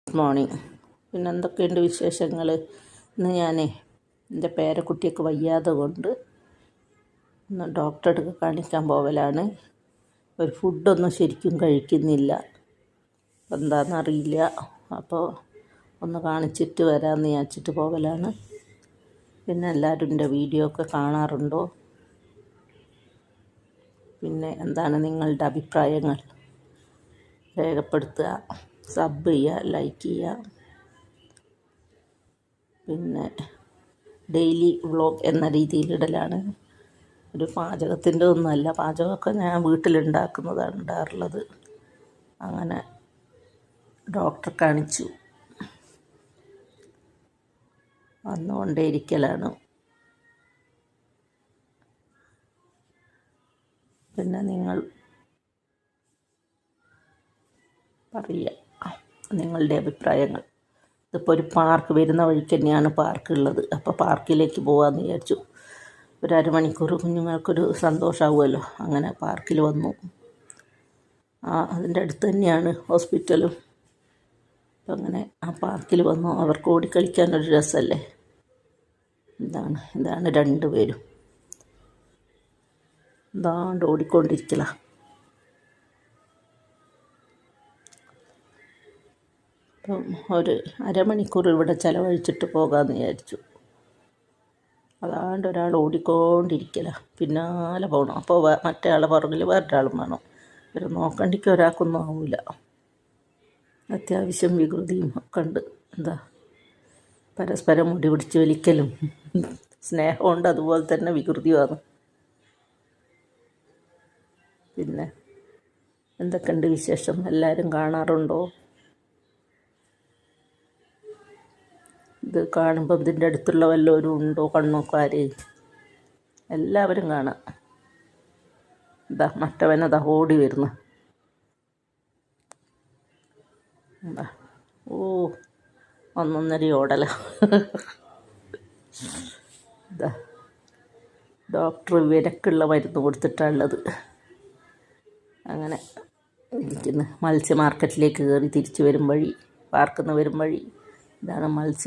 Good morning. പിന്നെ എന്തൊക്കെയുണ്ട് വിശേഷങ്ങൾ? ഇന്ന് ഞാൻ എൻ്റെ പേരക്കുട്ടിയൊക്കെ വയ്യാതെ കൊണ്ട് ഇന്ന് ഡോക്ടറെ അടുത്ത് കാണിക്കാൻ പോവലാണ്. ഒരു ഫുഡൊന്നും ശരിക്കും കഴിക്കുന്നില്ല, എന്താണെന്നറിയില്ല. അപ്പോൾ ഒന്ന് കാണിച്ചിട്ട് വരാമെന്ന് വിചാരിച്ചിട്ട് പോവലാണ്. പിന്നെ എല്ലാവരും എൻ്റെ വീഡിയോ ഒക്കെ കാണാറുണ്ടോ? പിന്നെ എന്താണ് നിങ്ങളുടെ അഭിപ്രായങ്ങൾ? രേഖപ്പെടുത്തുക, സബ് ചെയ്യുക, ലൈക്ക് ചെയ്യുക. പിന്നെ ഡെയിലി വ്ളോഗ് എന്ന രീതിയിലിടലാണ്. ഒരു പാചകത്തിൻ്റെ ഒന്നുമല്ല, പാചകമൊക്കെ ഞാൻ വീട്ടിലുണ്ടാക്കുന്നതാണ് ഇടാറുള്ളത്. അങ്ങനെ ഡോക്ടറെ കാണിച്ചു വന്നുകൊണ്ടേയിരിക്കലാണ്. പിന്നെ നിങ്ങൾ പറയുക നിങ്ങളുടെ അഭിപ്രായങ്ങൾ. ഇതിപ്പോൾ ഒരു പാർക്ക് വരുന്ന വഴിക്ക് തന്നെയാണ് പാർക്കുള്ളത്. അപ്പോൾ പാർക്കിലേക്ക് പോകാമെന്ന് വിചാരിച്ചു. ഒരു അരമണിക്കൂർ കുഞ്ഞുങ്ങൾക്കൊരു സന്തോഷമാവുമല്ലോ. അങ്ങനെ പാർക്കിൽ വന്നു. അതിൻ്റെ അടുത്ത് തന്നെയാണ് ഹോസ്പിറ്റലും. അപ്പം അങ്ങനെ ആ പാർക്കിൽ വന്നു. അവർക്ക് ഓടിക്കളിക്കാനൊരു രസമല്ലേ. ഇതാണ് രണ്ടുപേരും എന്താണ്ട് ഓടിക്കൊണ്ടിരിക്കല. അപ്പം ഒരു അരമണിക്കൂർ ഇവിടെ ചിലവഴിച്ചിട്ട് പോകാമെന്ന് വിചാരിച്ചു. അതാണ്ട് ഒരാൾ ഓടിക്കൊണ്ടിരിക്കല, പിന്നാലെ പോകണം. അപ്പോൾ മറ്റേ ആളെ പുറകിൽ വേറൊരാളും വേണം. ഒരു നോക്കണ്ടിക്ക് ഒരാൾക്കൊന്നും ആവില്ല. അത്യാവശ്യം വികൃതിയും ഒക്കെ ഉണ്ട്. പരസ്പരം മുടി പിടിച്ച് വലിക്കലും സ്നേഹമുണ്ട്, അതുപോലെ തന്നെ വികൃതിയുമാണ്. പിന്നെ എന്തൊക്കെയുണ്ട് വിശേഷം? എല്ലാവരും കാണാറുണ്ടോ? ഇത് കാണുമ്പം ഇതിൻ്റെ അടുത്തുള്ള വല്ലവരും ഉണ്ടോ കണ്ണോക്കാർ? എല്ലാവരും കാണാം. മറ്റവനതാ ഓടി വരുന്നു. ഓ, ഒന്നൊന്നര ഓടല. ഡോക്ടർ വിരക്കുള്ള മരുന്ന് കൊടുത്തിട്ടുള്ളത്. അങ്ങനെ ഇരിക്കുന്നു. മത്സ്യ മാർക്കറ്റിലേക്ക് കയറി തിരിച്ചു വരും വഴി, പാർക്കിൽ നിന്ന് വരും വഴി. ഇതാണ് മത്സ്യ